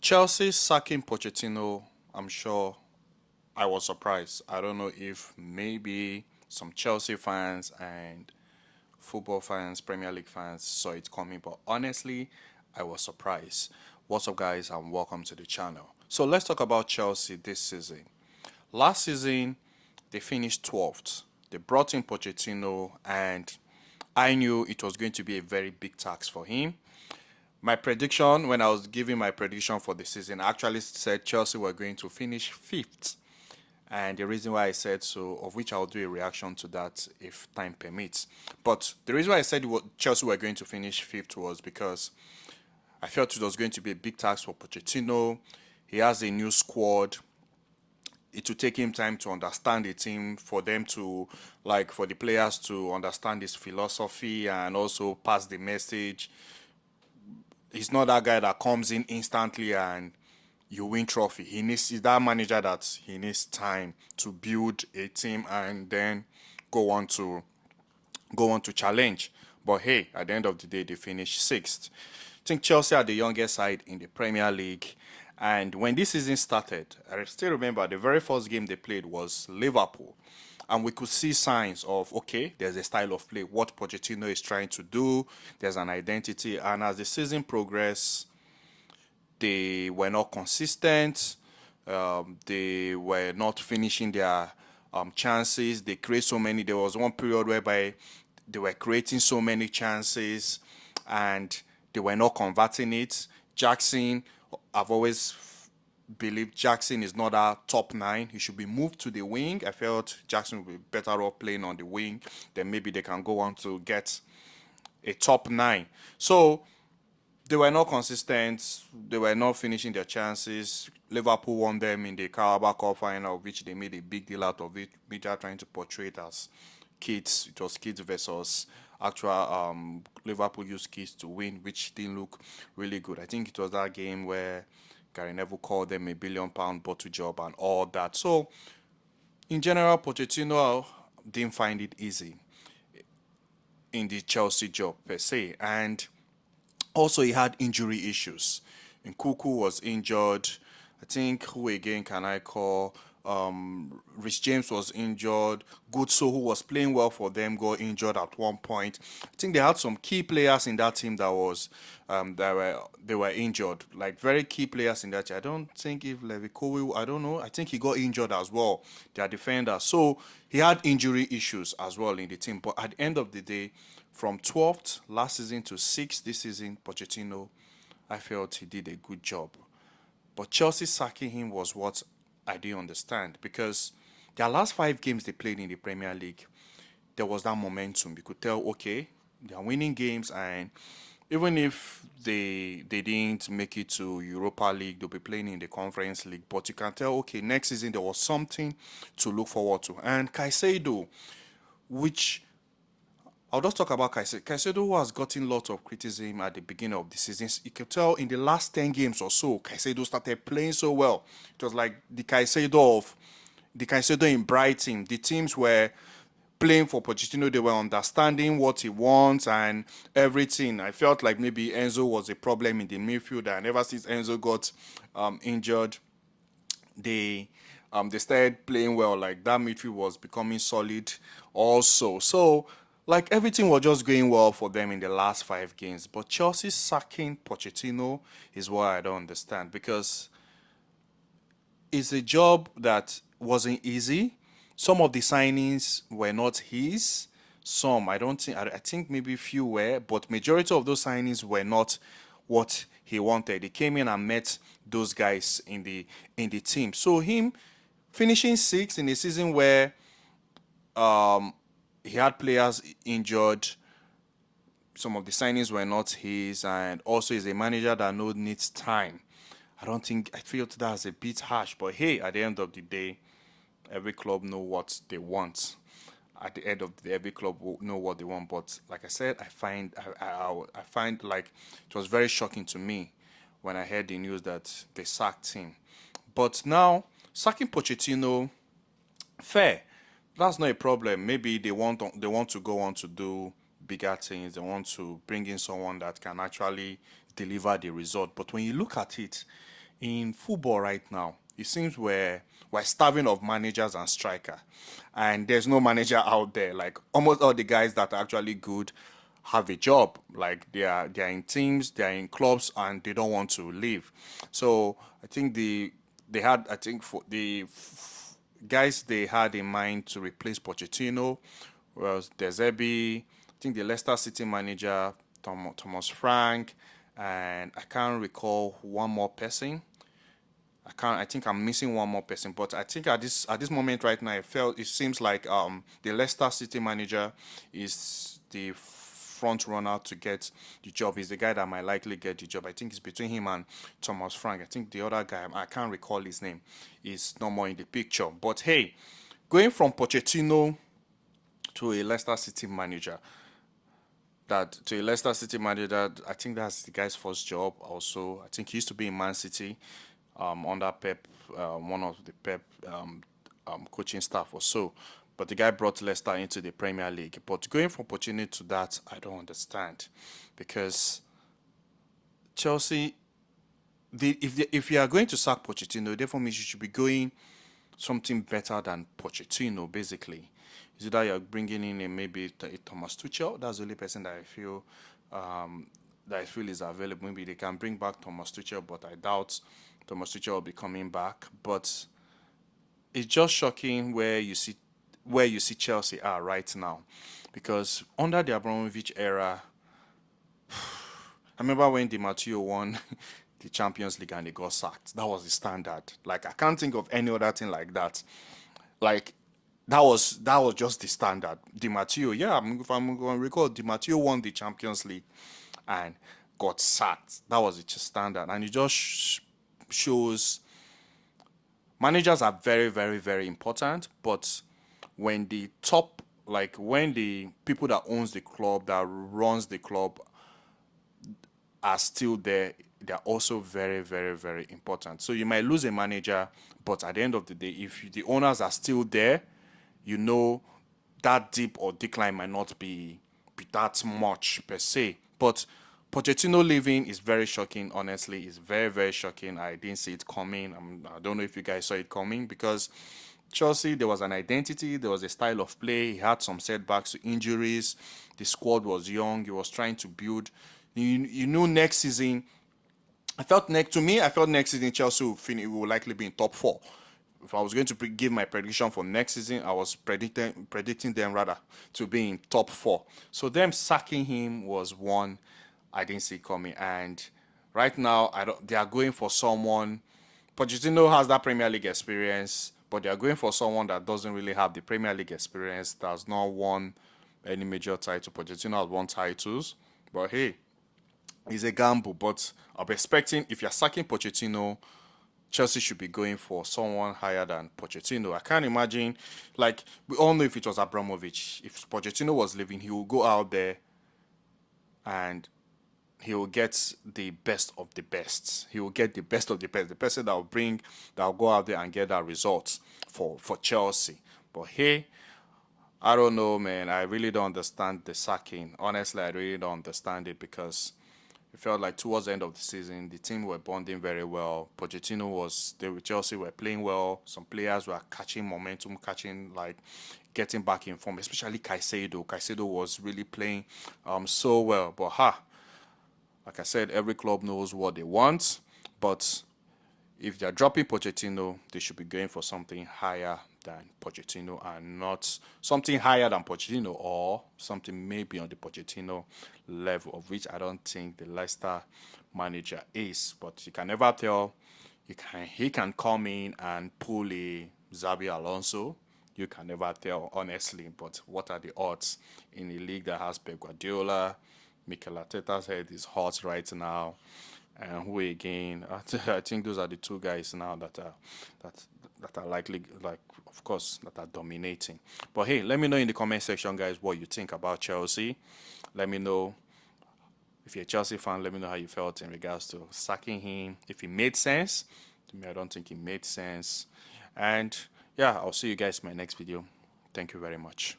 Chelsea sacking Pochettino, I'm sure I was surprised. I don't know if maybe some Chelsea fans and football fans, Premier League fans saw it coming, but honestly, I was surprised. What's up, guys, and welcome to the channel. So, let's talk about Chelsea this season. Last season, they finished 12th. They brought in Pochettino, and I knew it was going to be a very big task for him. My prediction, when I was giving my prediction for the season, I actually said Chelsea were going to finish fifth. And the reason why I said so, of which I'll do a reaction to that if time permits. But the reason why I said Chelsea were going to finish fifth was because I felt it was going to be a big task for Pochettino. He has a new squad. It will take him time to understand the team, for them to, like, for the players to understand his philosophy and also pass the message. He's not that guy that comes in instantly and you win trophy. He's that manager that he needs time to build a team and then go on to challenge. But hey, at the end of the day, they finished sixth. I think Chelsea are the youngest side in the Premier League. And when this season started, I still remember the very first game they played was Liverpool. And we could see signs of, okay, there's a style of play, what Pochettino is trying to do, there's an identity. And as the season progressed, they were not consistent. They were not finishing their chances. They create so many. There was one period whereby they were creating so many chances and they were not converting it. Jackson, I've always believed Jackson is not a top nine. He should be moved to the wing. I felt Jackson would be better off playing on the wing. Then maybe they can go on to get a top nine. So they were not consistent. They were not finishing their chances. Liverpool won them in the Carabao Cup final, which they made a big deal out of it. Media trying to portray it as kids. It was kids versus actual Liverpool used kids to win, which didn't look really good. I think it was that game where Gary Neville called them £1 billion bottle job and all that. So in general, Pochettino didn't find it easy in the Chelsea job per se, and also he had injury issues. And Kuku was injured. I think who again can I call? Rich James was injured. Goodso, who was playing well for them, got injured at one point. I think they had some key players in that team they were injured, like very key players in that team. I don't think if Levi Kowi, I don't know. I think he got injured as well. Their defender, so he had injury issues as well in the team. But at the end of the day, from 12th last season to 6th this season, Pochettino, I felt he did a good job. But Chelsea sacking him was what I didn't understand, because their last 5 games they played in the Premier League, there was that momentum. You could tell, okay, they are winning games, and even if they didn't make it to Europa League, they'll be playing in the Conference League. But you can tell, okay, next season there was something to look forward to. And Caicedo, which I'll just talk about Caicedo. Caicedo, who has gotten lots of criticism at the beginning of the season, you can tell in the last 10 games or so, Caicedo started playing so well. It was like the Caicedo in Brighton. The teams were playing for Pochettino. They were understanding what he wants and everything. I felt like maybe Enzo was a problem in the midfield, and ever since Enzo got injured, they started playing well. Like that midfield was becoming solid also. So like everything was just going well for them in the last 5 games. But Chelsea sacking Pochettino is what I don't understand, because it's a job that wasn't easy. Some of the signings were not his. Some I don't think I think maybe few were, but majority of those signings were not what he wanted. He came in and met those guys in the team. So him finishing sixth in a season where he had players injured, some of the signings were not his, and also is a manager that knows needs time. I feel that's a bit harsh, but hey, at the end of the day, every club know what they want. At the end of the day, every club will know what they want. But like I said, I find like it was very shocking to me when I heard the news that they sacked him. But now sacking Pochettino, fair. That's not a problem. Maybe they want to go on to do bigger things. They want to bring in someone that can actually deliver the result. But when you look at it, in football right now, it seems we're starving of managers and striker, and there's no manager out there. Like almost all the guys that are actually good have a job. Like they are in teams, they are in clubs, and they don't want to leave. So I think they had I think for the guys they had in mind to replace Pochettino was De Zerbi, I think the Leicester City manager Thomas Frank, and I can't recall one more person. I can't. I think I'm missing one more person, but I think at this moment right now, it seems like the Leicester City manager is the front runner to get the job. He's the guy that might likely get the job. I think it's between him and Thomas Frank. I think the other guy, I can't recall his name, is no more in the picture. But hey, going from Pochettino to a Leicester City manager, I think that's the guy's first job. Also, I think he used to be in Man City, under Pep, one of the Pep coaching staff or so. But the guy brought Leicester into the Premier League. But going from Pochettino to that, I don't understand, because Chelsea, if you are going to sack Pochettino, therefore means you should be going something better than Pochettino, basically. Is it that you're bringing in maybe a Thomas Tuchel? That's the only person that I feel is available. Maybe they can bring back Thomas Tuchel, but I doubt Thomas Tuchel will be coming back. But it's just shocking where you see Chelsea are right now, because under the Abramovich era, I remember when Di Matteo won the Champions League and they got sacked. That was the standard. Like I can't think of any other thing like that. Like that was just the standard. Di Matteo, yeah, if I'm going to recall, Di Matteo won the Champions League and got sacked. That was the standard, and it just shows managers are very, very, very important. But when the top, like when the people that owns the club, that runs the club, are still there, they're also very, very, very important. So you might lose a manager, but at the end of the day, if the owners are still there, you know that dip or decline might not be that much per se. But Pochettino leaving is very shocking. Honestly, it's very, very shocking. I didn't see it coming. I don't know if you guys saw it coming, because Chelsea, there was an identity, there was a style of play. He had some setbacks to injuries. The squad was young. He was trying to build. You knew next season. I felt next season Chelsea will likely be in top four. If I was going to give my prediction for next season, I was predicting them rather to be in top four. So them sacking him was one I didn't see coming. And right now, I don't. They are going for someone. Pochettino has that Premier League experience, but they are going for someone that doesn't really have the Premier League experience. That has not won any major title. Pochettino has won titles, but hey, it's a gamble. But I'm expecting, if you're sacking Pochettino, Chelsea should be going for someone higher than Pochettino. I can't imagine, like, we all know if it was Abramovich, if Pochettino was leaving, he will go out there and he will get the best of the best. He will get the best of the best, the person that will go out there and get that result for Chelsea. But hey, I don't know, man. I really don't understand the sacking. Honestly, I really don't understand it, because it felt like towards the end of the season, the team were bonding very well. Chelsea were playing well. Some players were catching momentum, getting back in form, especially Caicedo. Caicedo was really playing so well. But like I said, every club knows what they want. But if they're dropping Pochettino, they should be going for something higher than Pochettino, and not something higher than Pochettino, or something maybe on the Pochettino level, of which I don't think the Leicester manager is. But you can never tell. He can come in and pull a Xabi Alonso. You can never tell, honestly. But what are the odds in a league that has Pep Guardiola? Mikel Arteta's head is hot right now. And who again? I think those are the two guys now that are likely, like, of course, that are dominating. But hey, let me know in the comment section, guys, what you think about Chelsea. Let me know if you're a Chelsea fan. Let me know how you felt in regards to sacking him. If it made sense. To me, I don't think it made sense. And yeah, I'll see you guys in my next video. Thank you very much.